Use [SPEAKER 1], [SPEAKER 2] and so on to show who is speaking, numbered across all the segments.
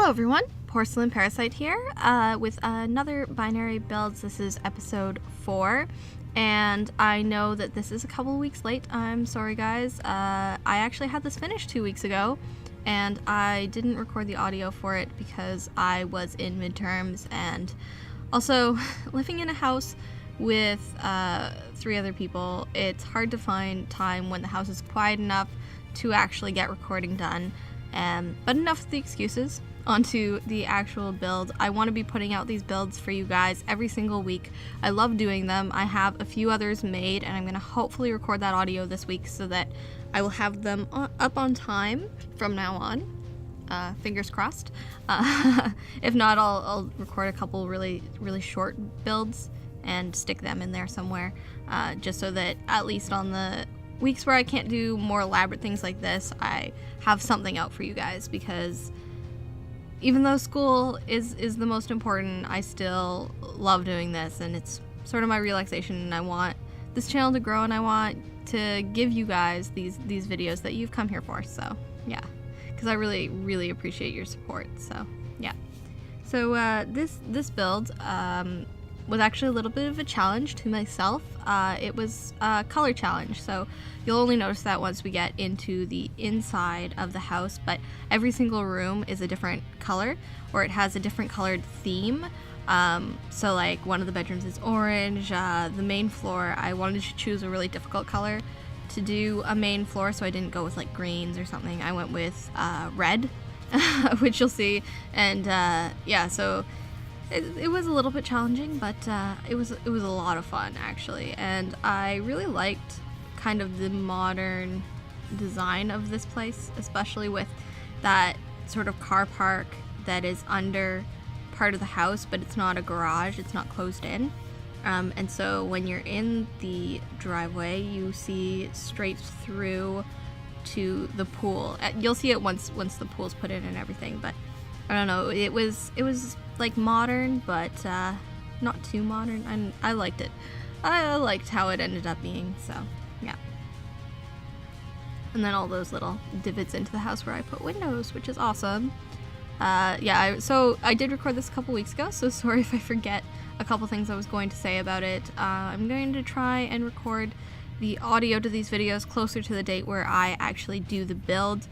[SPEAKER 1] Hello everyone, Porcelain Parasite here with another binary builds. This is episode 4 and I know that this is a couple weeks late. I'm sorry guys. I actually had this finished 2 weeks ago and I didn't record the audio for it because I was in midterms, and also living in a house with 3 other people, it's hard to find time when the house is quiet enough to actually get recording done. But enough of the excuses. Onto the actual build. I want to be putting out these builds for you guys every single week. I love doing them. I have a few others made and I'm going to hopefully record that audio this week so that I will have them up on time from now on. Fingers crossed. If not, I'll record a couple really short builds and stick them in there somewhere, just so that at least on the weeks where I can't do more elaborate things like this, I have something out for you guys, because even though school is the most important, I still love doing this, and it's sort of my relaxation, and I want this channel to grow, and I want to give you guys these videos that you've come here for. So yeah, because I really appreciate your support. So yeah, so this build was actually a little bit of a challenge to myself. It was a color challenge, so you'll only notice that once we get into the inside of the house, but every single room is a different color, or it has a different colored theme. So like one of the bedrooms is orange. The main floor, I wanted to choose a really difficult color to do a main floor, so I didn't go with like greens or something. I went with red, which you'll see, and yeah, so it was a little bit challenging, but it was a lot of fun actually, and I really liked kind of the modern design of this place, especially with that sort of car park that is under part of the house, but it's not a garage, it's not closed in, and so when you're in the driveway you see straight through to the pool. You'll see it once the pool's put in and everything, but I don't know, it was like modern, but not too modern, and I liked it. I liked how it ended up being, so yeah. And then all those little divots into the house where I put windows, which is awesome. Yeah, so I did record this a couple weeks ago, so sorry if I forget a couple things I was going to say about it. I'm going to try and record the audio to these videos closer to the date where I actually do the build.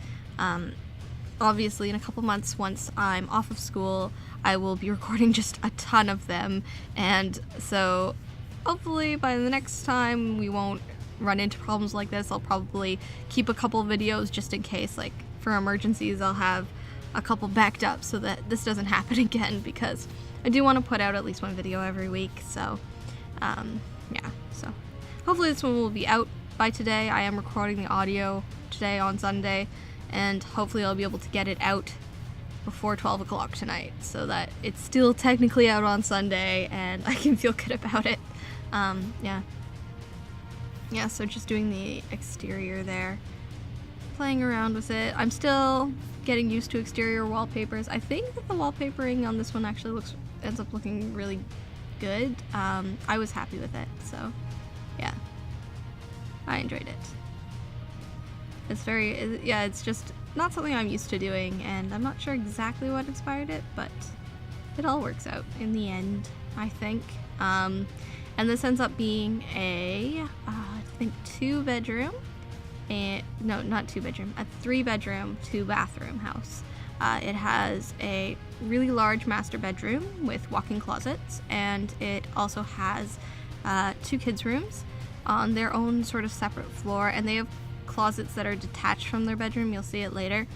[SPEAKER 1] Obviously in a couple months, once I'm off of school, I will be recording just a ton of them, and so hopefully by the next time we won't run into problems like this. I'll probably keep a couple videos just in case, like for emergencies. I'll have a couple backed up so that this doesn't happen again, because I do want to put out at least one video every week. So yeah, so hopefully this one will be out by today. I am recording the audio today on Sunday, and hopefully I'll be able to get it out before 12 o'clock tonight so that it's still technically out on Sunday and I can feel good about it. Yeah, so just doing the exterior there, playing around with it. I'm still getting used to exterior wallpapers. I think that the wallpapering on this one actually ends up looking really good. I was happy with it, so yeah, I enjoyed it. It's just not something I'm used to doing, and I'm not sure exactly what inspired it, but it all works out in the end, I think. And this ends up being a, I think 2-bedroom, no, not 2-bedroom, a 3-bedroom, 2-bathroom house. It has a really large master bedroom with walk-in closets, and it also has 2 kids' rooms on their own sort of separate floor, and they have closets that are detached from their bedroom. You'll see it later.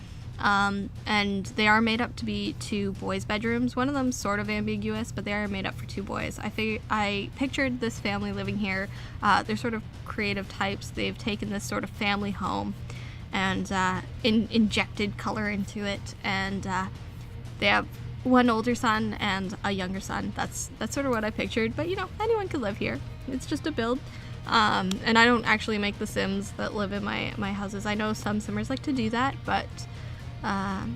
[SPEAKER 1] And they are made up to be 2 boys' bedrooms. One of them's sort of ambiguous, but they are made up for 2 boys. I pictured this family living here. They're sort of creative types. They've taken this sort of family home and injected color into it. And they have one older son and a younger son. That's sort of what I pictured. But you know, anyone could live here. It's just a build. And I don't actually make the Sims that live in my houses. I know some Simmers like to do that, but I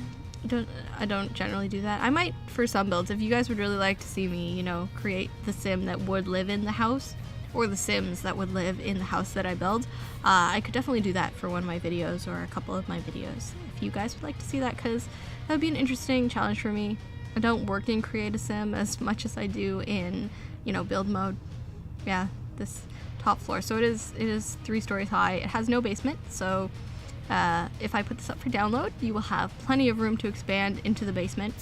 [SPEAKER 1] don't generally do that. I might for some builds. If you guys would really like to see me, you know, create the Sim that would live in the house, or the Sims that would live in the house that I build, I could definitely do that for one of my videos or a couple of my videos if you guys would like to see that, because that would be an interesting challenge for me. I don't work in Create a Sim as much as I do in, build mode. Yeah, this top floor. So it is 3 stories high. It has no basement, so if I put this up for download, you will have plenty of room to expand into the basement,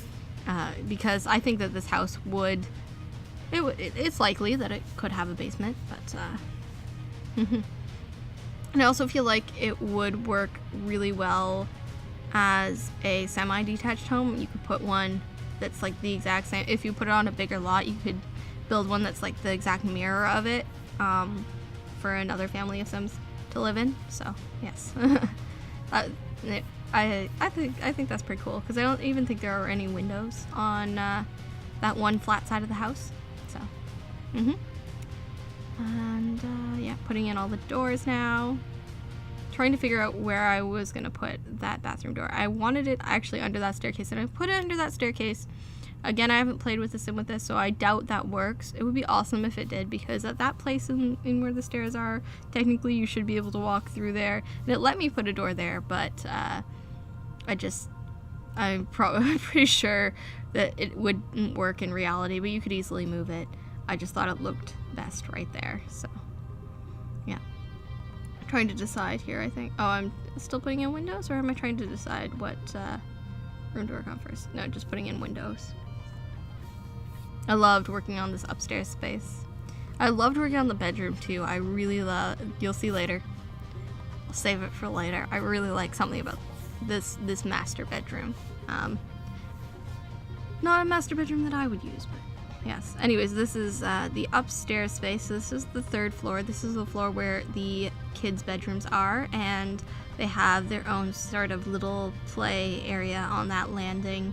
[SPEAKER 1] because I think that this house would, it's likely that it could have a basement, but and I also feel like it would work really well as a semi-detached home. You could put one that's like the exact same. If you put it on a bigger lot, you could build one that's like the exact mirror of it, for another family of Sims to live in. So yes, I think that's pretty cool, because I don't even think there are any windows on that one flat side of the house. So, and yeah, putting in all the doors now. Trying to figure out where I was gonna put that bathroom door. I wanted it actually under that staircase, and I put it under that staircase. Again, I haven't played with the Sim with this, so I doubt that works. It would be awesome if it did, because at that place in where the stairs are, technically you should be able to walk through there. And it let me put a door there, but I'm pretty sure that it wouldn't work in reality, but you could easily move it. I just thought it looked best right there, so yeah. Trying to decide here, I think. Oh, I'm still putting in windows, or am I trying to decide what room to work on first? No, just putting in windows. I loved working on this upstairs space. I loved working on the bedroom too. I really love, you'll see later. I'll save it for later. I really like something about this master bedroom. Not a master bedroom that I would use, but yes. Anyways, this is the upstairs space. So this is the 3rd floor. This is the floor where the kids' bedrooms are, and they have their own sort of little play area on that landing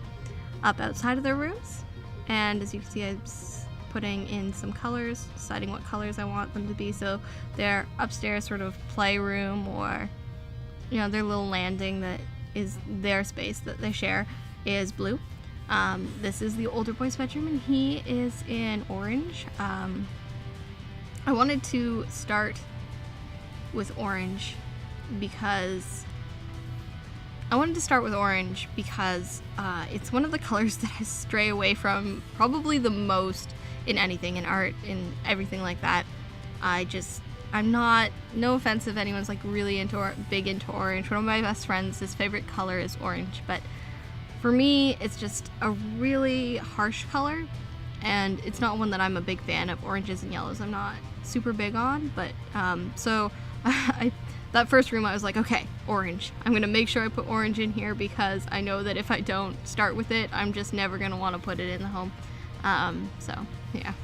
[SPEAKER 1] up outside of their rooms. And as you can see, I'm putting in some colors, deciding what colors I want them to be. So their upstairs sort of playroom, or their little landing that is their space that they share, is blue. This is the older boy's bedroom, and he is in orange. I wanted to start with orange because it's one of the colors that I stray away from probably the most in anything, in art, in everything like that. I'm not, no offense if anyone's like really big into orange. One of my best friends, his favorite color is orange, but for me, it's just a really harsh color, and it's not one that I'm a big fan of. Oranges and yellows I'm not super big on, but so that first room I was like, okay, orange. I'm gonna make sure I put orange in here, because I know that if I don't start with it, I'm just never gonna want to put it in the home. So yeah,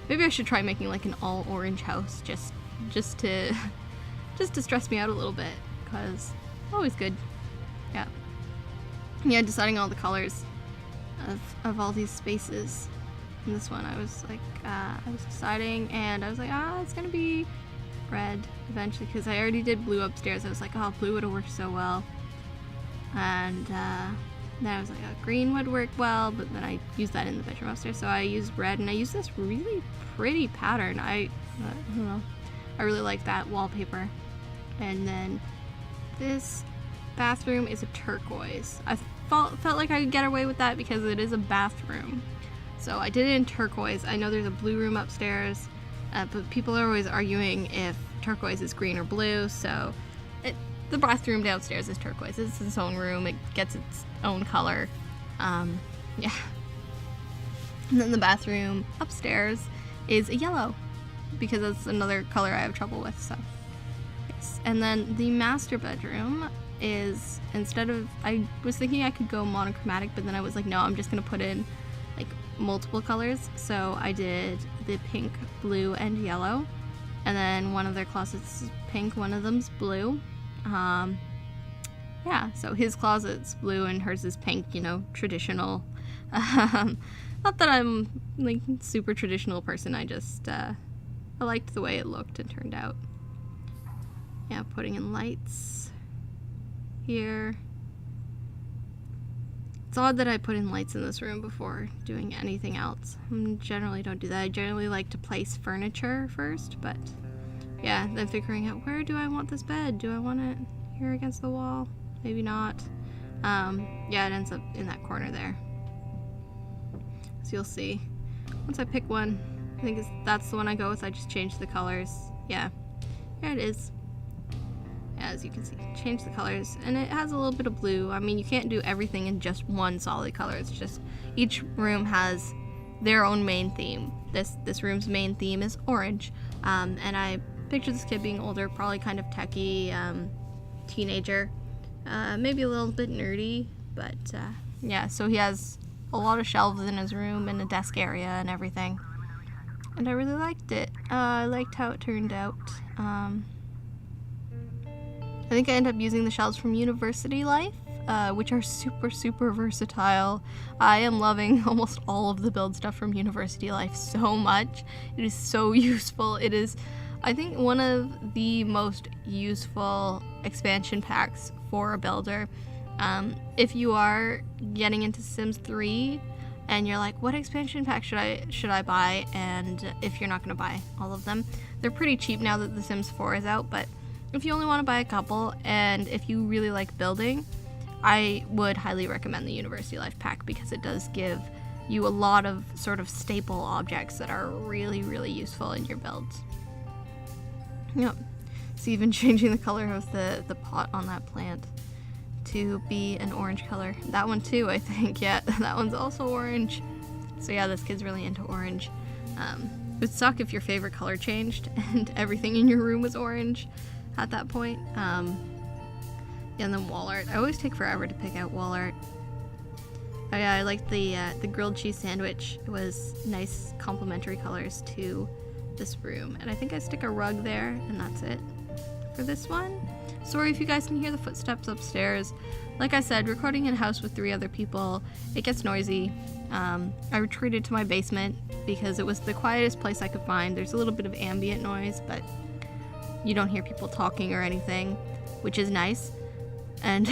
[SPEAKER 1] maybe I should try making like an all orange house, just to stress me out a little bit, because always good. Yeah, deciding all the colors of all these spaces. In this one, I was like, I was deciding, and I was like, it's gonna be red eventually, because I already did blue upstairs. I was like, oh, blue would have worked so well. And then I was like, oh, green would work well, but then I used that in the bedroom upstairs, so I used red, and I used this really pretty pattern. I don't know, I really like that wallpaper. And then this bathroom is a turquoise. I felt like I could get away with that because it is a bathroom. So I did it in turquoise. I know there's a blue room upstairs, but people are always arguing if turquoise is green or blue, so the bathroom downstairs is turquoise. It's its own room. It gets its own color. Yeah. And then the bathroom upstairs is a yellow, because that's another color I have trouble with, so yes. And then the master bedroom is, I was thinking I could go monochromatic, but then I was like, no, I'm just gonna put in like multiple colors. So I did the pink, blue, and yellow, and then one of their closets is pink, one of them's blue. Yeah, so his closet's blue and hers is pink, traditional. Not that I'm like super traditional person, I just I liked the way it looked and turned out. Yeah, putting in lights here. It's odd that I put in lights in this room before doing anything else. I generally don't do that. I generally like to place furniture first, but yeah, then figuring out, where do I want this bed? Do I want it here against the wall? Maybe not. Yeah, it ends up in that corner there. So you'll see. Once I pick one, I think that's the one I go with. I just change the colors. Yeah, there it is. As you can see, change the colors, and it has a little bit of blue. I mean, you can't do everything in just one solid color. It's just each room has their own main theme. This room's main theme is orange, and I picture this kid being older, probably kind of techie, teenager, maybe a little bit nerdy, but yeah. So he has a lot of shelves in his room and a desk area and everything, and I really liked it. I liked how it turned out. I think I ended up using the shelves from University Life, which are super, super versatile. I am loving almost all of the build stuff from University Life so much. It is so useful. It is, I think, one of the most useful expansion packs for a builder. If you are getting into Sims 3 and you're like, what expansion pack should I buy? And if you're not going to buy all of them, they're pretty cheap now that The Sims 4 is out, but if you only want to buy a couple, and if you really like building, I would highly recommend the University Life pack because it does give you a lot of sort of staple objects that are really, really useful in your builds. Yep. So even changing the color of the pot on that plant to be an orange color. That one too, I think. Yeah, that one's also orange. So yeah, this kid's really into orange. It would suck if your favorite color changed and everything in your room was orange at that point. Yeah, and then wall art. I always take forever to pick out wall art. Oh yeah, I liked the grilled cheese sandwich. It was nice complementary colors to this room. And I think I stick a rug there, and that's it for this one. Sorry if you guys can hear the footsteps upstairs. Like I said, recording in a house with 3 other people, it gets noisy. I retreated to my basement because it was the quietest place I could find. There's a little bit of ambient noise, but you don't hear people talking or anything, which is nice. And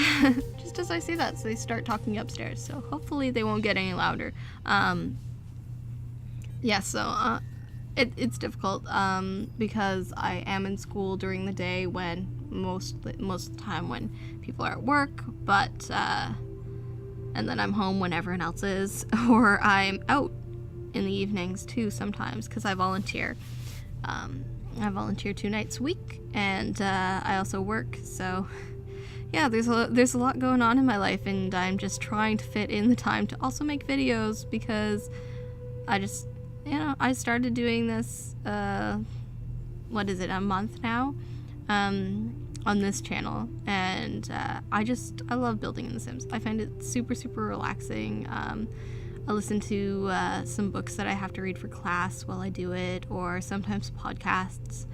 [SPEAKER 1] just as I say that, so they start talking upstairs. So hopefully they won't get any louder. Yeah, so it's difficult because I am in school during the day when most of the time when people are at work, but and then I'm home when everyone else is, or I'm out in the evenings too sometimes because I volunteer. I volunteer 2 nights a week, and I also work, so yeah, there's a lot going on in my life, and I'm just trying to fit in the time to also make videos because I just, I started doing this, what is it, a month now, on this channel, and I love building in The Sims. I find it super, super relaxing. I listen to some books that I have to read for class while I do it, or sometimes podcasts,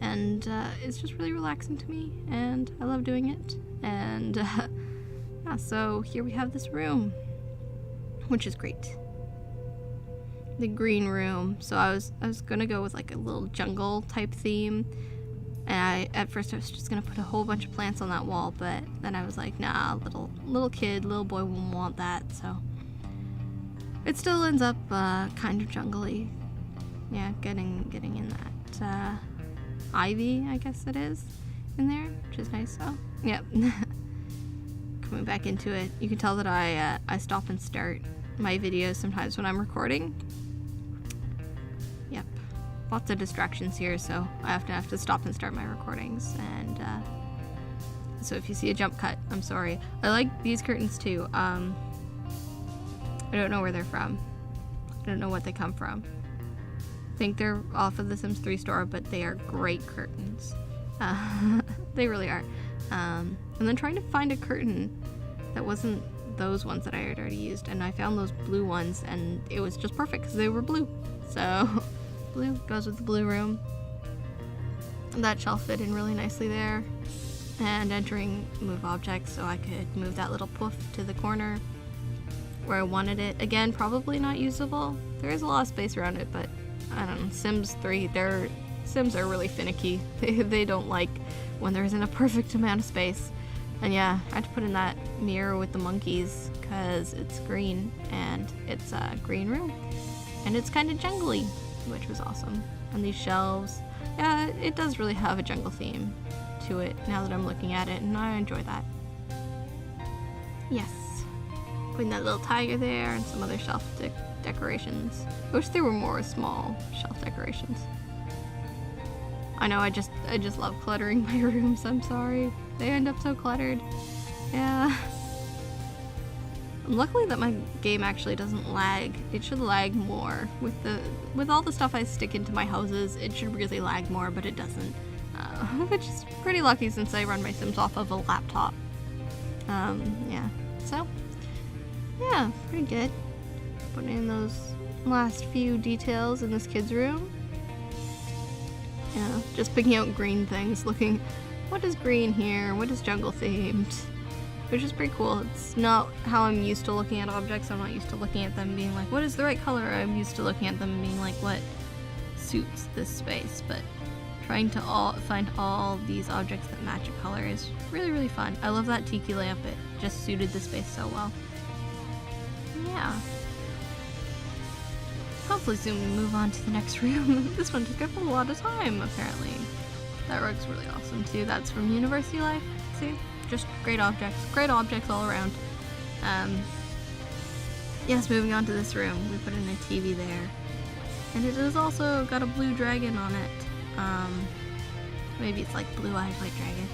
[SPEAKER 1] and it's just really relaxing to me, and I love doing it. And yeah, so here we have this room, which is great. The green room. So I was gonna go with like a little jungle type theme, and at first I was just gonna put a whole bunch of plants on that wall, but then I was like, nah, little kid, little boy won't want that, so it still ends up kind of jungly. Yeah, getting in that ivy, I guess it is, in there, which is nice. So, yep. Coming back into it, you can tell that I stop and start my videos sometimes when I'm recording. Yep, lots of distractions here, so I often have to stop and start my recordings. And so if you see a jump cut, I'm sorry. I like these curtains too. I don't know where they're from. I don't know what they come from. I think they're off of the Sims 3 store, but they are great curtains. They really are. And then trying to find a curtain that wasn't those ones that I had already used, and I found those blue ones, and it was just perfect because they were blue. So blue goes with the blue room. And that shelf fit in really nicely there. And entering move objects, so I could move that little poof to the corner where I wanted it. Again, probably not usable. There is a lot of space around it, but I don't know. Sims 3, their Sims are really finicky. They don't like when there isn't a perfect amount of space. And yeah, I had to put in that mirror with the monkeys because it's green, and it's a green room. And it's kind of jungly, which was awesome. And these shelves, yeah, it does really have a jungle theme to it now that I'm looking at it, and I enjoy that. Yes. Putting that little tiger there and some other shelf decorations. I wish there were more small shelf decorations. I know, I just love cluttering my rooms, I'm sorry. They end up so cluttered. Yeah. Luckily that my game actually doesn't lag. It should lag more. With all the stuff I stick into my houses, it should really lag more, but it doesn't. Which is pretty lucky since I run my Sims off of a laptop. Yeah. So, yeah, pretty good. Putting in those last few details in this kid's room. Yeah, just picking out green things, looking, what is green here? What is jungle themed? Which is pretty cool. It's not how I'm used to looking at objects. I'm not used to looking at them being like, what is the right color? I'm used to looking at them being like, what suits this space? But trying to find all these objects that match a color is really, really fun. I love that tiki lamp. It just suited the space so well. Yeah. Hopefully soon we move on to the next room. This one took up a lot of time, apparently. That rug's really awesome too. That's from University Life. See? Just great objects all around. Yes, moving on to this room. We put in a TV there. And it has also got a blue dragon on it. Maybe it's like Blue-Eyed White Dragon.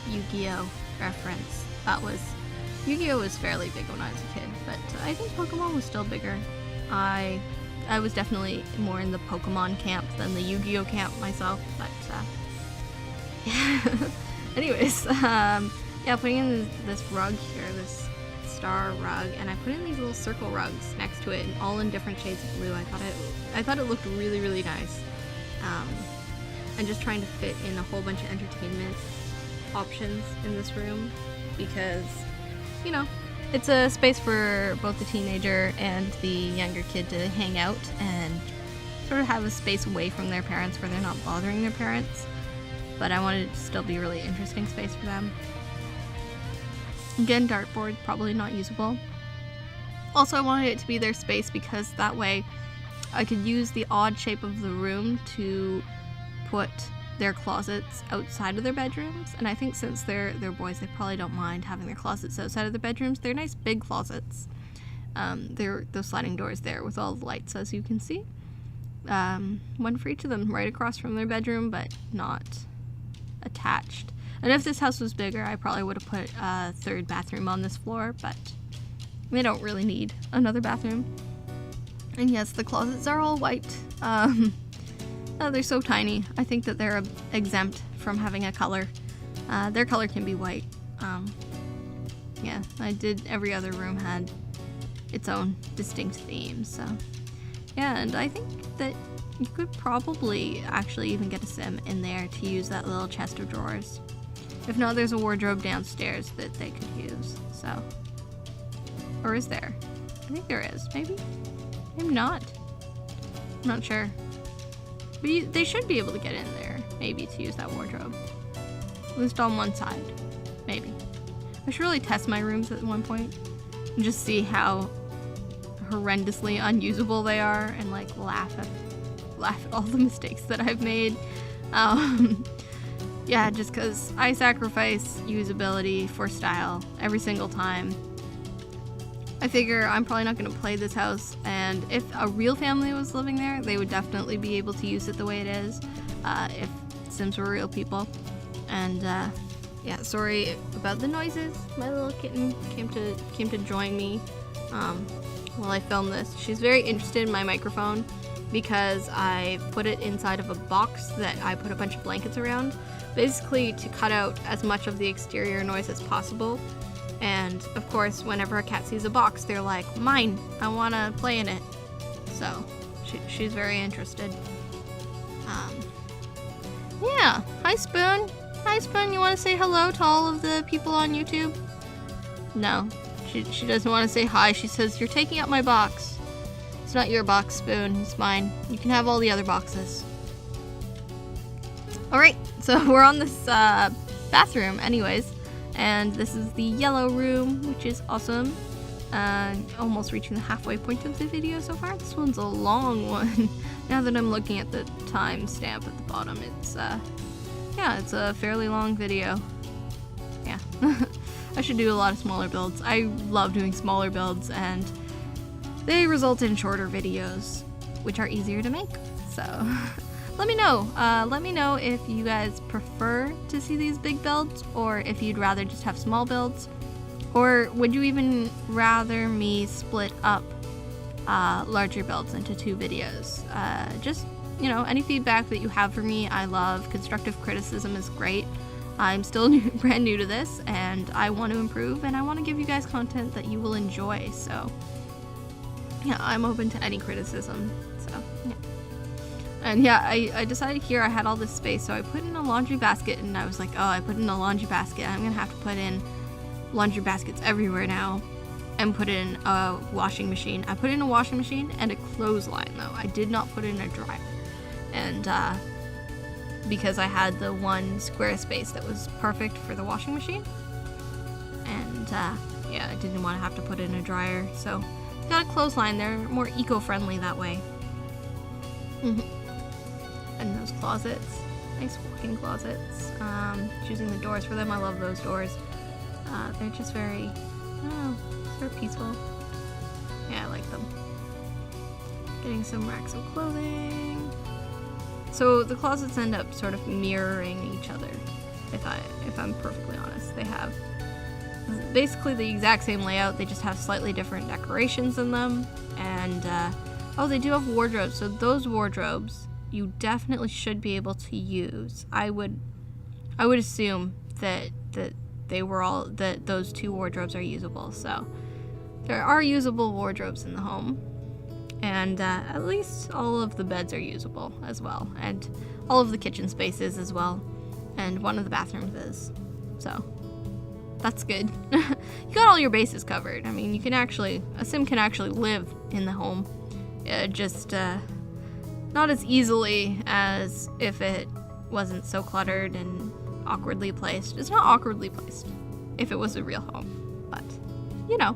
[SPEAKER 1] Yu-Gi-Oh! Reference. Yu-Gi-Oh! Was fairly big when I was a kid, but I think Pokemon was still bigger. I was definitely more in the Pokemon camp than the Yu-Gi-Oh! Camp myself, but yeah. Anyways, yeah, putting in this rug here, this star rug, and I put in these little circle rugs next to it, and all in different shades of blue. I thought it looked really, really nice. And just trying to fit in a whole bunch of entertainment options in this room because, you know, it's a space for both the teenager and the younger kid to hang out and sort of have a space away from their parents where they're not bothering their parents. But I wanted it to still be a really interesting space for them. Again, dartboard, probably not usable. Also, I wanted it to be their space because that way I could use the odd shape of the room to put their closets outside of their bedrooms. And I think since they're boys, they probably don't mind having their closets outside of their bedrooms. They're nice big closets. They're those sliding doors there with all the lights, as you can see. One for each of them, right across from their bedroom, but not attached. And if this house was bigger, I probably would have put a third bathroom on this floor, but they don't really need another bathroom. And yes, the closets are all white. They're so tiny. I think that they're exempt from having a color. Their color can be white. Yeah, every other room had its own distinct theme, so. Yeah, and I think that you could probably actually even get a sim in there to use that little chest of drawers. If not, there's a wardrobe downstairs that they could use, so. Or is there? I think there is, maybe? Maybe not. I'm not sure. But they should be able to get in there, maybe, to use that wardrobe. At least on one side. Maybe. I should really test my rooms at one point and just see how horrendously unusable they are and, like, laugh at all the mistakes that I've made. Yeah, just because I sacrifice usability for style every single time. I figure I'm probably not going to play this house, and if a real family was living there, they would definitely be able to use it the way it is, if Sims were real people. And yeah, sorry about the noises. My little kitten came to join me while I film this. She's very interested in my microphone because I put it inside of a box that I put a bunch of blankets around, basically to cut out as much of the exterior noise as possible. And of course, whenever a cat sees a box, they're like, mine, I want to play in it. So she's very interested. Yeah, hi Spoon. Hi Spoon, you want to say hello to all of the people on YouTube? No, she doesn't want to say hi. She says, you're taking up my box. It's not your box, Spoon, it's mine. You can have all the other boxes. Alright, so we're on this bathroom anyways. And this is the yellow room, which is awesome. Almost reaching the halfway point of the video so far. This one's a long one. Now that I'm looking at the time stamp at the bottom, it's yeah, it's a fairly long video. Yeah. I should do a lot of smaller builds. I love doing smaller builds, and they result in shorter videos, which are easier to make. So let me know. Let me know if you guys prefer to see these big builds, or if you'd rather just have small builds, or would you even rather me split up larger builds into 2 videos. Just, you know, any feedback that you have for me, I love. Constructive criticism is great. I'm still brand new to this, and I want to improve, and I want to give you guys content that you will enjoy. So yeah, I'm open to any criticism. So yeah. And yeah, I decided here I had all this space, so I put in a laundry basket, and I was like, oh, I put in a laundry basket, I'm gonna have to put in laundry baskets everywhere now, and put in a washing machine. I put in a washing machine and a clothesline, though. I did not put in a dryer. And because I had the one square space that was perfect for the washing machine. And yeah, I didn't want to have to put in a dryer, so got a clothesline. They're more eco-friendly that way. And those closets, nice walk-in closets. Choosing the doors for them, I love those doors. They're just very, they're peaceful. Yeah, I like them. Getting some racks of clothing. So the closets end up sort of mirroring each other, if I'm perfectly honest. They have basically the exact same layout, they just have slightly different decorations in them. And oh, they do have wardrobes. So those wardrobes you definitely should be able to use. I would assume that those 2 wardrobes are usable. So there are usable wardrobes in the home, and at least all of the beds are usable as well, and all of the kitchen spaces as well, and one of the bathrooms is. So that's good. You got all your bases covered. I mean, a sim can actually live in the home, just not as easily as if it wasn't so cluttered and awkwardly placed. It's not awkwardly placed if it was a real home, but you know,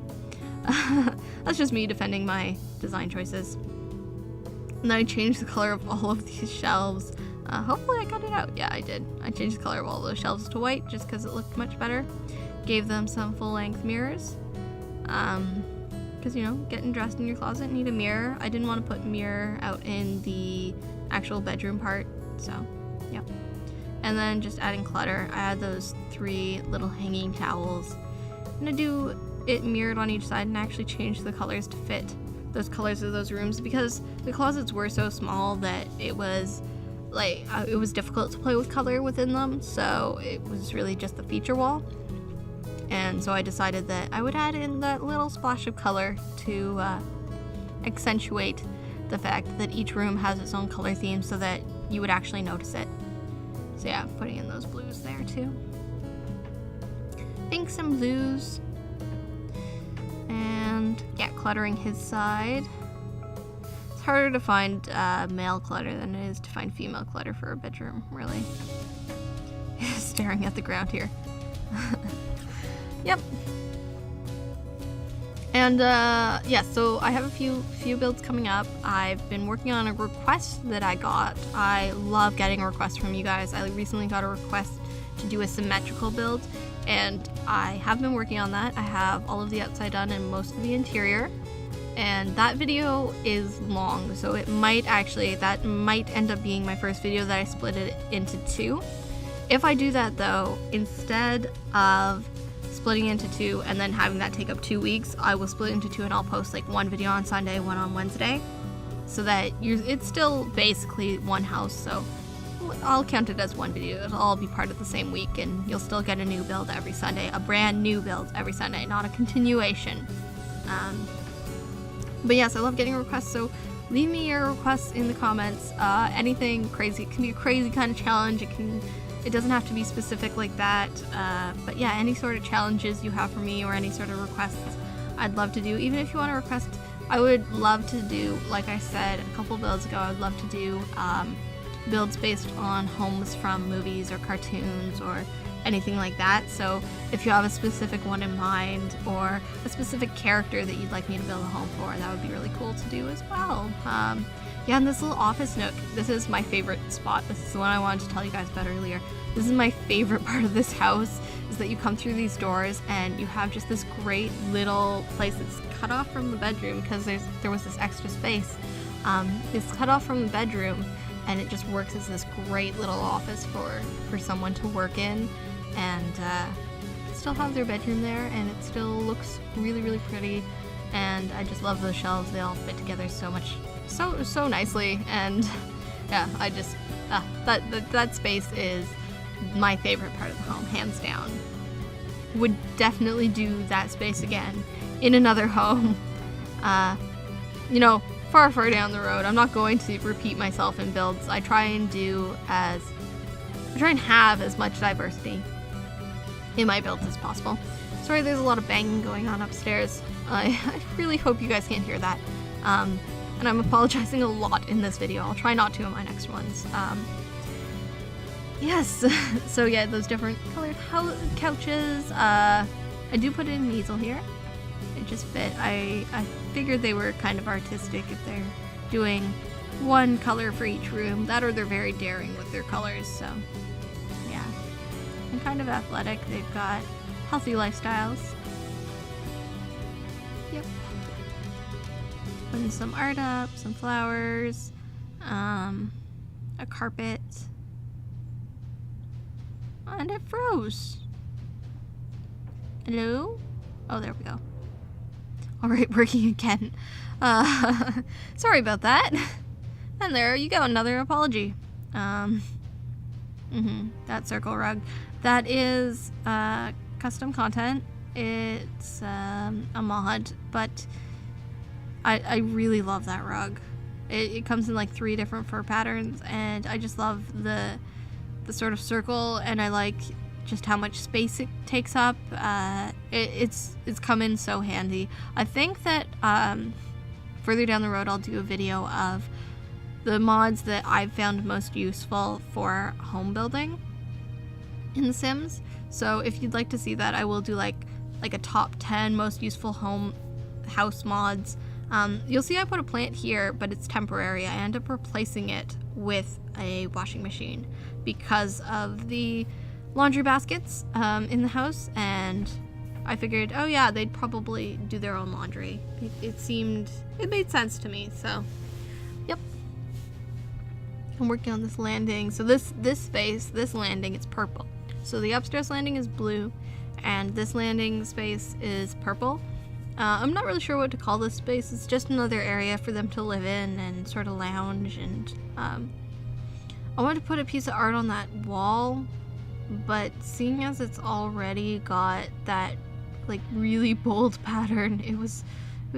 [SPEAKER 1] that's just me defending my design choices. And then I changed the color of all of these shelves. Hopefully I got it out. Yeah, I did. I changed the color of all those shelves to white just because it looked much better. Gave them some full-length mirrors. Because, you know, getting dressed in your closet, need a mirror. I didn't want to put mirror out in the actual bedroom part, so, yeah. And then just adding clutter. I had those 3 little hanging towels. I'm gonna do it mirrored on each side and actually change the colors to fit those colors of those rooms, because the closets were so small that it was like it was difficult to play with color within them, so it was really just the feature wall. And so I decided that I would add in that little splash of color to accentuate the fact that each room has its own color theme so that you would actually notice it. So yeah, putting in those blues there too. Pinks and blues. And yeah, cluttering his side. It's harder to find male clutter than it is to find female clutter for a bedroom, really. Staring at the ground here. Yep. And yeah, so I have a few builds coming up. I've been working on a request that I got. I love getting requests from you guys. I recently got a request to do a symmetrical build, and I have been working on that. I have all of the outside done and most of the interior. And that video is long, so that might end up being my first video that I split it into 2. If I do that though, instead of splitting into 2 and then having that take up 2 weeks, I will split into 2 and I'll post like one video on Sunday, one on Wednesday, so that it's still basically one house. So I'll count it as one video. It'll all be part of the same week, and you'll still get a new build every Sunday, a brand new build every Sunday, not a continuation. But yes, I love getting requests, so leave me your requests in the comments. Anything crazy. It can be a crazy kind of challenge. It doesn't have to be specific like that, but yeah, any sort of challenges you have for me or any sort of requests I'd love to do. Even if you want to request, I would love to do, like I said a couple builds ago, I'd love to do builds based on homes from movies or cartoons or anything like that. So if you have a specific one in mind or a specific character that you'd like me to build a home for, that would be really cool to do as well. Yeah, and this little office nook, this is my favorite spot. This is the one I wanted to tell you guys about earlier. This is my favorite part of this house is that you come through these doors and you have just this great little place that's cut off from the bedroom because there was this extra space. It's cut off from the bedroom, and it just works as this great little office for someone to work in, and still have their bedroom there, and it still looks really, really pretty. And I just love those shelves. They all fit together so nicely, and yeah, I just that space is my favorite part of the home, hands down. Would definitely do that space again in another home. Far down the road. I'm not going to repeat myself in builds. I try and have as much diversity in my builds as possible. Sorry, there's a lot of banging going on upstairs. I really hope you guys can't hear that. And I'm apologizing a lot in this video. I'll try not to in my next ones. Yes, so yeah, those different colored couches. I do put in an easel here. It just fit. I figured they were kind of artistic if they're doing one color for each room. That, or they're very daring with their colors, so yeah. And kind of athletic. They've got healthy lifestyles. Yep. Putting some art up, some flowers, a carpet. And it froze. Hello? Oh, there we go. Alright, working again. Sorry about that. And there you go, another apology. That circle rug. That is custom content. It's a mod, but I really love that rug. It comes in like 3 different fur patterns, and I just love the sort of circle, and I like just how much space it takes up. It's come in so handy. I think that further down the road I'll do a video of the mods that I've found most useful for home building in The Sims. So if you'd like to see that, I will do like a top 10 most useful house mods. You'll see I put a plant here, but it's temporary. I end up replacing it with a washing machine because of the laundry baskets in the house, and I figured, oh yeah, they'd probably do their own laundry. It made sense to me, so yep. I'm working on this landing. So this space, this landing, it's purple. So the upstairs landing is blue, and this landing space is purple. I'm not really sure what to call this space. It's just another area for them to live in and sort of lounge, and I wanted to put a piece of art on that wall, but seeing as it's already got that like really bold pattern, it was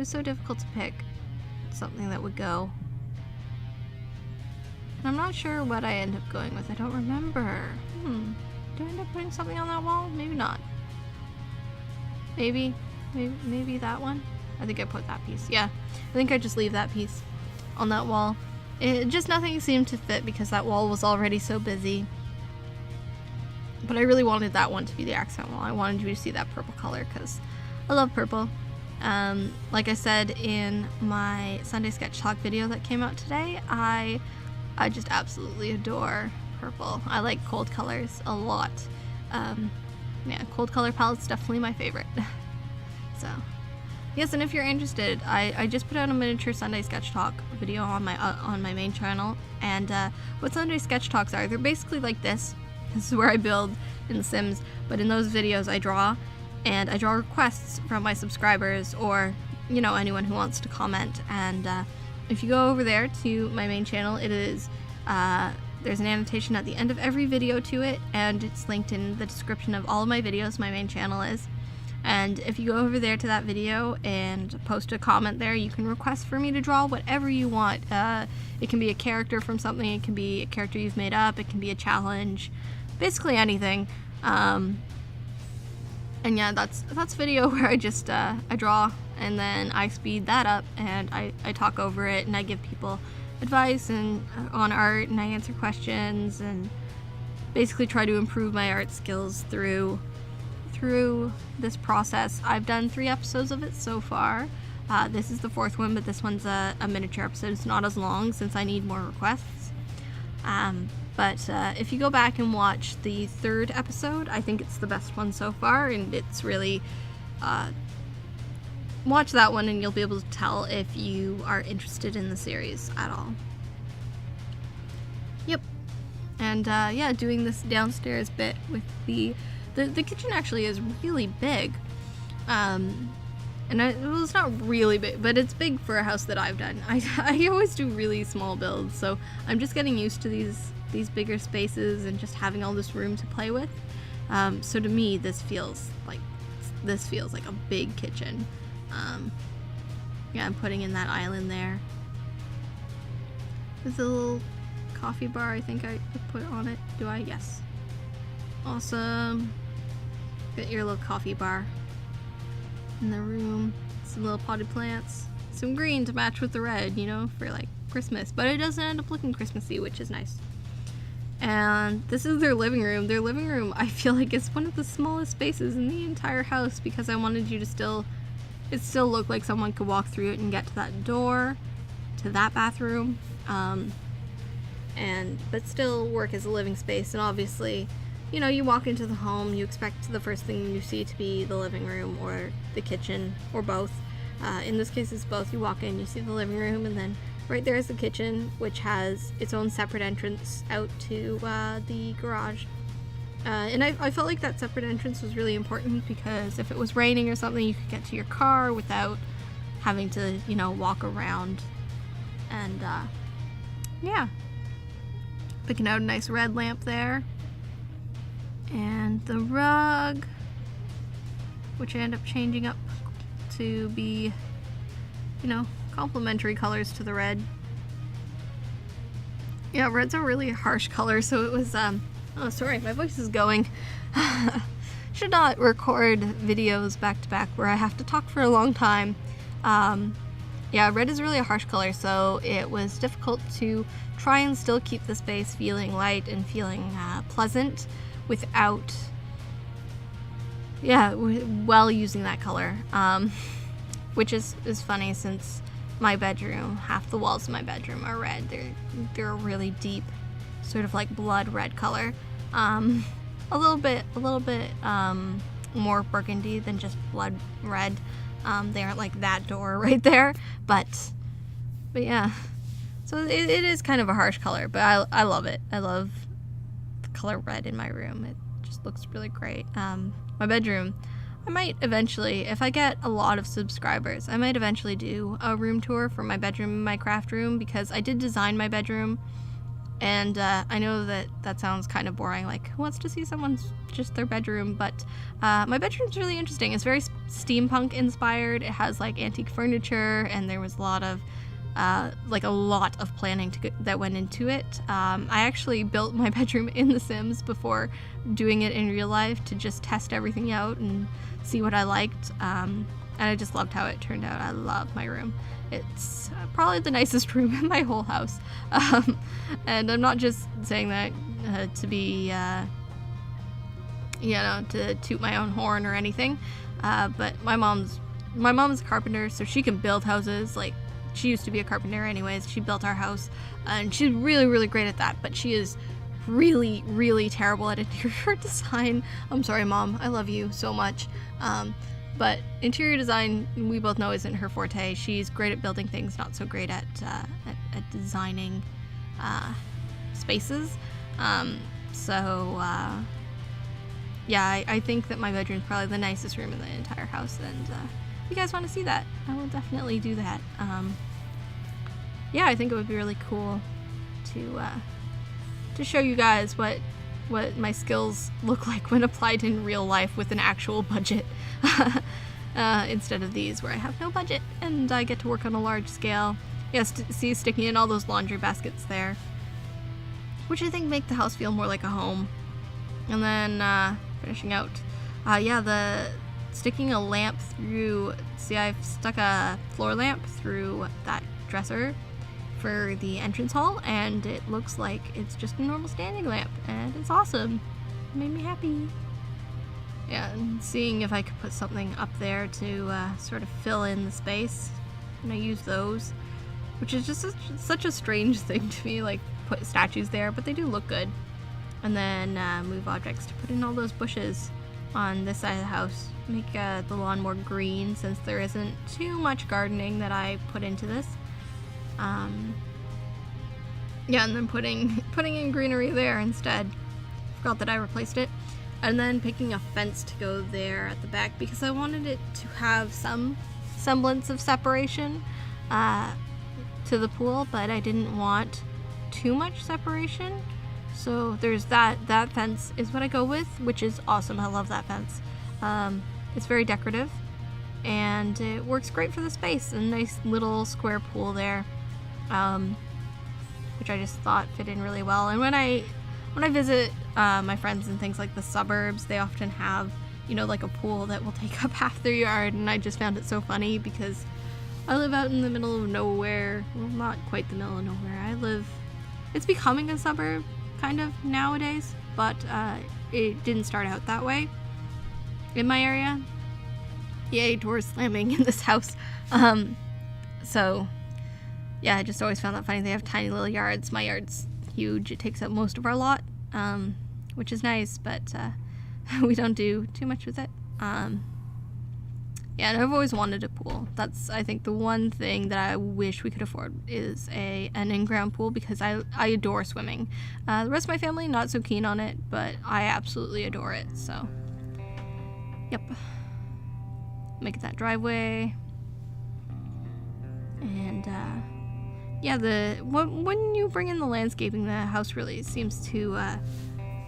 [SPEAKER 1] so difficult to pick something that would go. And I'm not sure what I end up going with. I don't remember. Did I end up putting something on that wall? Maybe not. Maybe that one? I think I put that piece. Yeah, I think I just leave that piece on that wall. Just nothing seemed to fit because that wall was already so busy. But I really wanted that one to be the accent wall. I wanted you to see that purple color because I love purple. Like I said in my Sunday Sketch Talk video that came out today, I just absolutely adore purple. I like cold colors a lot. Yeah, cold color palette's definitely my favorite. So, yes, and if you're interested, I just put out a miniature Sunday Sketch Talk video on my main channel, and what Sunday Sketch Talks are, they're basically like this. This is where I build in The Sims, but in those videos I draw, and I draw requests from my subscribers or, anyone who wants to comment. And if you go over there to my main channel, it is, there's an annotation at the end of every video to it, and it's linked in the description of all of my videos. My main channel is. And if you go over there to that video and post a comment there, you can request for me to draw whatever you want. It can be a character from something, it can be a character you've made up, it can be a challenge, basically anything. And yeah, that's a video where I just I draw, and then I speed that up, and I talk over it, and I give people advice and on art, and I answer questions, and basically try to improve my art skills through this process. I've done 3 episodes of it so far. This is the 4th one, but this one's a miniature episode. It's not as long since I need more requests. But if you go back and watch the 3rd episode, I think it's the best one so far, and it's really... watch that one and you'll be able to tell if you are interested in the series at all. Yep. And yeah, doing this downstairs bit with the kitchen actually is really big. And well, it's not really big, but it's big for a house that I've done. I always do really small builds, so I'm just getting used to these bigger spaces and just having all this room to play with. So to me, this feels like a big kitchen. Yeah, I'm putting in that island there. There's a little coffee bar I think I put on it. Do I? Yes. Awesome. Get your little coffee bar in the room. Some little potted plants. Some green to match with the red, you know, for like Christmas. But it doesn't end up looking Christmassy, which is nice. And this is their living room. Their living room, I feel like, is one of the smallest spaces in the entire house because I wanted you to still look like someone could walk through it and get to that door, to that bathroom, but still work as a living space. And obviously, you know, you walk into the home, you expect the first thing you see to be the living room or the kitchen or both. In this case, it's both. You walk in, you see the living room, and then right there is the kitchen, which has its own separate entrance out to the garage. And I felt like that separate entrance was really important because if it was raining or something, you could get to your car without having to, you know, walk around. And yeah, picking out a nice red lamp there. And the rug, which I end up changing up to be, you know, complementary colors to the red. Yeah, red's a really harsh color, so it was, oh, sorry, my voice is going. Should not record videos back to back where I have to talk for a long time. Yeah, red is really a harsh color, so it was difficult to try and still keep the space feeling light and feeling pleasant without, yeah, while using that color. Which is funny since my bedroom, half the walls of my bedroom are red. They're a really deep, sort of like blood red color. A little bit more burgundy than just blood red. They aren't like that door right there, but yeah. So it is kind of a harsh color, but I love it. I love the color red in my room. It just looks really great. My bedroom, I might eventually, if I get a lot of subscribers, I might eventually do a room tour for my bedroom and my craft room, because I did design my bedroom, and I know that sounds kind of boring, like who wants to see someone's just their bedroom, but my bedroom's really interesting. It's very steampunk inspired. It has like antique furniture, and there was a lot of planning that went into it. I actually built my bedroom in The Sims before doing it in real life to just test everything out and see what I liked. And I just loved how it turned out. I love my room. It's probably the nicest room in my whole house. And I'm not just saying that to be, to toot my own horn or anything. But my mom's a carpenter, so she can build houses. Like, she used to be a carpenter anyways. She built our house, and she's really, really great at that, but she is really, really terrible at interior design. I'm sorry, Mom. I love you so much. But interior design, we both know, isn't her forte. She's great at building things, not so great at designing spaces. Yeah, I think that my bedroom is probably the nicest room in the entire house, and if you guys want to see that, I will definitely do that. Yeah, I think it would be really cool to show you guys what my skills look like when applied in real life with an actual budget, instead of these where I have no budget and I get to work on a large scale. Yes, see, sticking in all those laundry baskets there, which I think make the house feel more like a home. And then finishing out, sticking a lamp through, see, I've stuck a floor lamp through that dresser for the entrance hall, and it looks like it's just a normal standing lamp, and it's awesome. It made me happy. Yeah, and seeing if I could put something up there to sort of fill in the space, and I use those, which is just such a strange thing to me, like put statues there, but they do look good. And then move objects to put in all those bushes on this side of the house. Make the lawn more green since there isn't too much gardening that I put into this. Yeah, and then putting in greenery there instead. Forgot that I replaced it. And then picking a fence to go there at the back because I wanted it to have some semblance of separation to the pool, but I didn't want too much separation. So there's that fence is what I go with, which is awesome. I love that fence. It's very decorative and it works great for the space. A nice little square pool there, which I just thought fit in really well. And when I visit my friends in things like the suburbs, they often have, you know, like a pool that will take up half their yard, and I just found it so funny because I live out in the middle of nowhere. Well, not quite the middle of nowhere. It's becoming a suburb kind of nowadays, but it didn't start out that way in my area. Yay, doors slamming in this house. So yeah, I just always found that funny. They have tiny little yards. My yard's huge. It takes up most of our lot, which is nice, but we don't do too much with it. Yeah, and I've always wanted a pool. That's, I think, the one thing that I wish we could afford is an in-ground pool because I adore swimming. The rest of my family, not so keen on it, but I absolutely adore it, so. Yep. Make that driveway. And, yeah, when you bring in the landscaping, the house really seems to, I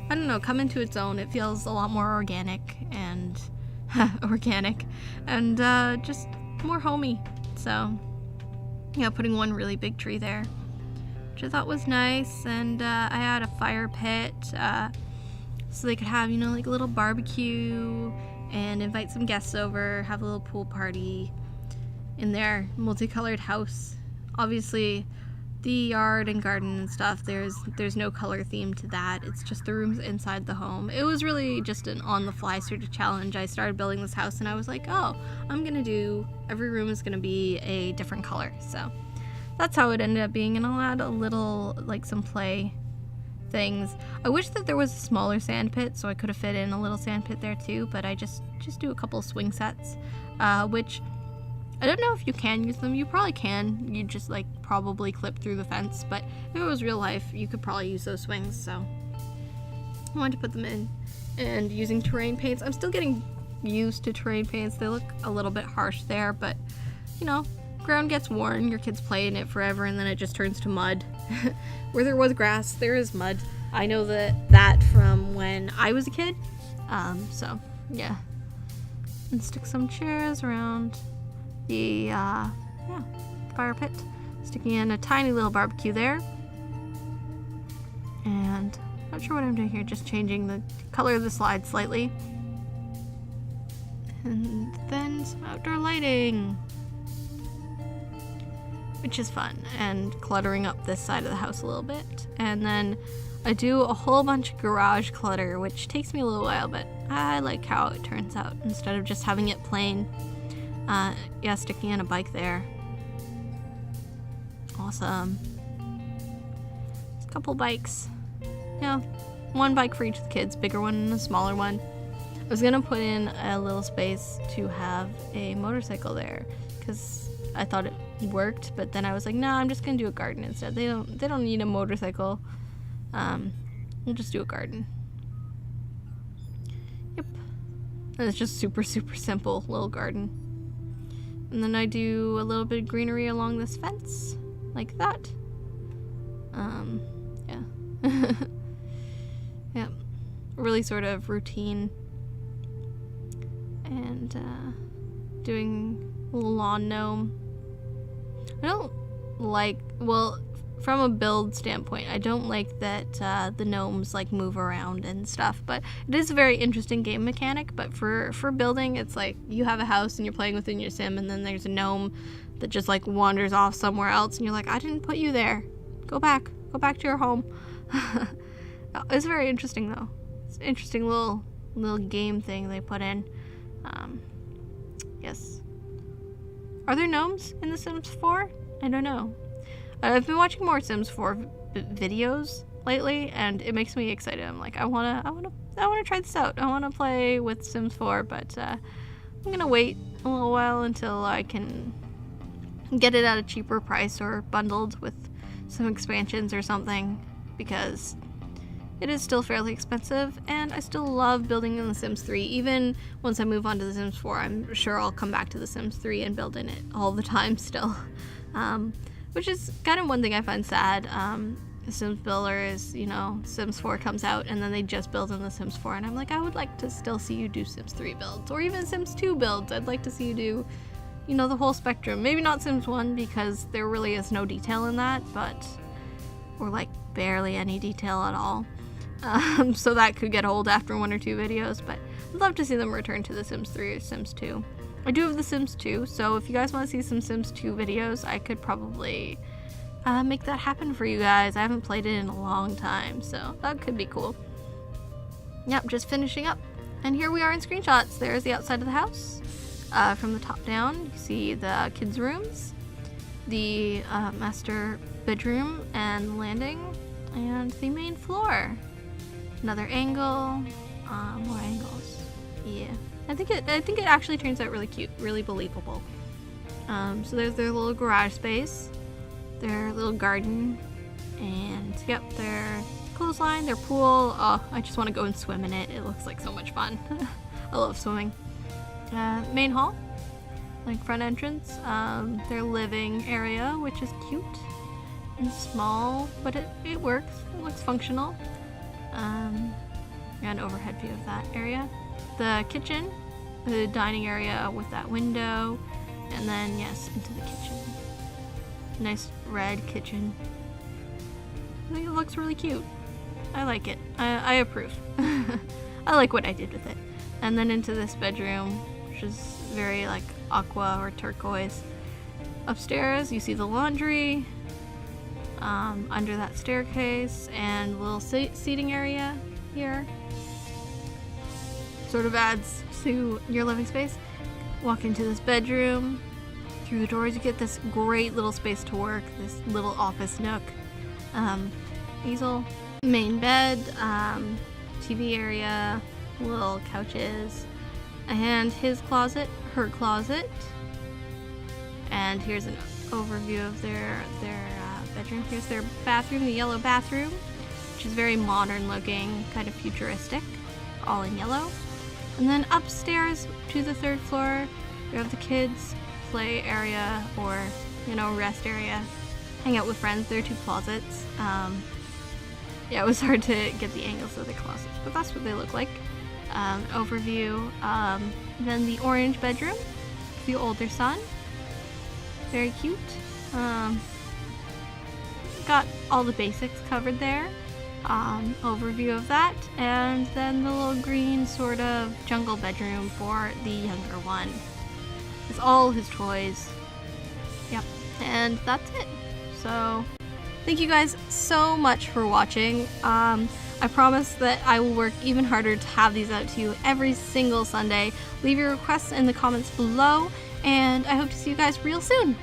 [SPEAKER 1] don't know, come into its own. It feels a lot more organic and just more homey. So yeah, putting one really big tree there, which I thought was nice. And I had a fire pit so they could have, you know, like a little barbecue and invite some guests over, have a little pool party in their multicolored house. Obviously the yard and garden and stuff, there's no color theme to that. It's just the rooms inside the home. It was really just an on-the-fly sort of challenge. I started building this house and I was like, oh, every room is gonna be a different color. So that's how it ended up being, and I'll add a little, like, some play things. I wish that there was a smaller sand pit so I could have fit in a little sand pit there too, but I just do a couple of swing sets, which I don't know if you can use them. You probably can. You just, like, probably clip through the fence, but if it was real life, you could probably use those swings, so I wanted to put them in. And using terrain paints, I'm still getting used to terrain paints. They look a little bit harsh there, but, you know, ground gets worn, your kids play in it forever, and then it just turns to mud. Where there was grass, there is mud. I know that from when I was a kid, so, yeah. And stick some chairs around the fire pit, sticking in a tiny little barbecue there, and not sure what I'm doing here, just changing the color of the slide slightly, and then some outdoor lighting, which is fun, and cluttering up this side of the house a little bit. And then I do a whole bunch of garage clutter, which takes me a little while, but I like how it turns out instead of just having it plain. Yeah, sticking in a bike there. Awesome. Just a couple bikes. Yeah, one bike for each of the kids, bigger one and a smaller one. I was gonna put in a little space to have a motorcycle there because I thought it worked, but then I was like, no, I'm just gonna do a garden instead. They don't need a motorcycle. We'll just do a garden. Yep. And it's just super, super simple little garden. And then I do a little bit of greenery along this fence, like that. Yeah. Yeah. Really sort of routine. And doing a little lawn gnome. I don't like, well, from a build standpoint, I don't like that the gnomes like move around and stuff, but it is a very interesting game mechanic. But for building, it's like you have a house and you're playing within your sim, and then there's a gnome that just like wanders off somewhere else, and you're like, I didn't put you there. Go back to your home. It's very interesting though. It's an interesting little game thing they put in. Yes. Are there gnomes in The Sims 4? I don't know. I've been watching more Sims 4 videos lately, and it makes me excited. I'm like, I wanna try this out. I wanna play with Sims 4, but I'm gonna wait a little while until I can get it at a cheaper price or bundled with some expansions or something, because it is still fairly expensive, and I still love building in The Sims 3. Even once I move on to The Sims 4, I'm sure I'll come back to The Sims 3 and build in it all the time still. Which is kind of one thing I find sad. The Sims Builder is, you know, Sims 4 comes out and then they just build in The Sims 4, and I'm like, I would like to still see you do Sims 3 builds, or even Sims 2 builds. I'd like to see you do, you know, the whole spectrum. Maybe not Sims 1, because there really is no detail in that, but, or like barely any detail at all. So that could get old after 1 or 2 videos, but I'd love to see them return to The Sims 3 or Sims 2. I do have The Sims 2, so if you guys want to see some Sims 2 videos, I could probably make that happen for you guys. I haven't played it in a long time, so that could be cool. Yep, just finishing up. And here we are in screenshots. There's the outside of the house. From the top down, you see the kids' rooms, the master bedroom and landing, and the main floor. Another angle, more angles. Yeah, I think it actually turns out really cute, really believable. So there's their little garage space, their little garden, and yep, their clothesline, their pool. Oh, I just want to go and swim in it. It looks like so much fun. I love swimming. Main hall, like front entrance, their living area, which is cute and small, but it works. It looks functional. An overhead view of that area. The kitchen, the dining area with that window, and then yes, into the kitchen. Nice red kitchen. I think it looks really cute. I like it. I approve. I like what I did with it. And then into this bedroom, which is very like aqua or turquoise. Upstairs, you see the laundry, under that staircase, and a little seating area here. Sort of adds to your living space. Walk into this bedroom. Through the doors, you get this great little space to work, this little office nook. Easel, main bed, TV area, little couches, and his closet, her closet. And here's an overview of their bedroom. Here's their bathroom, the yellow bathroom, which is very modern looking, kind of futuristic, all in yellow. And then upstairs to the 3rd floor, you have the kids' play area, or, you know, rest area, hang out with friends. There are 2 closets. Yeah, it was hard to get the angles of the closets, but that's what they look like. Overview. Then the orange bedroom, the older son. Very cute. Got all the basics covered there. Overview of that, and then the little green sort of jungle bedroom for the younger one. It's all his toys. Yep, and that's it. So thank you guys so much for watching. I promise that I will work even harder to have these out to you every single Sunday. Leave your requests in the comments below, and I hope to see you guys real soon.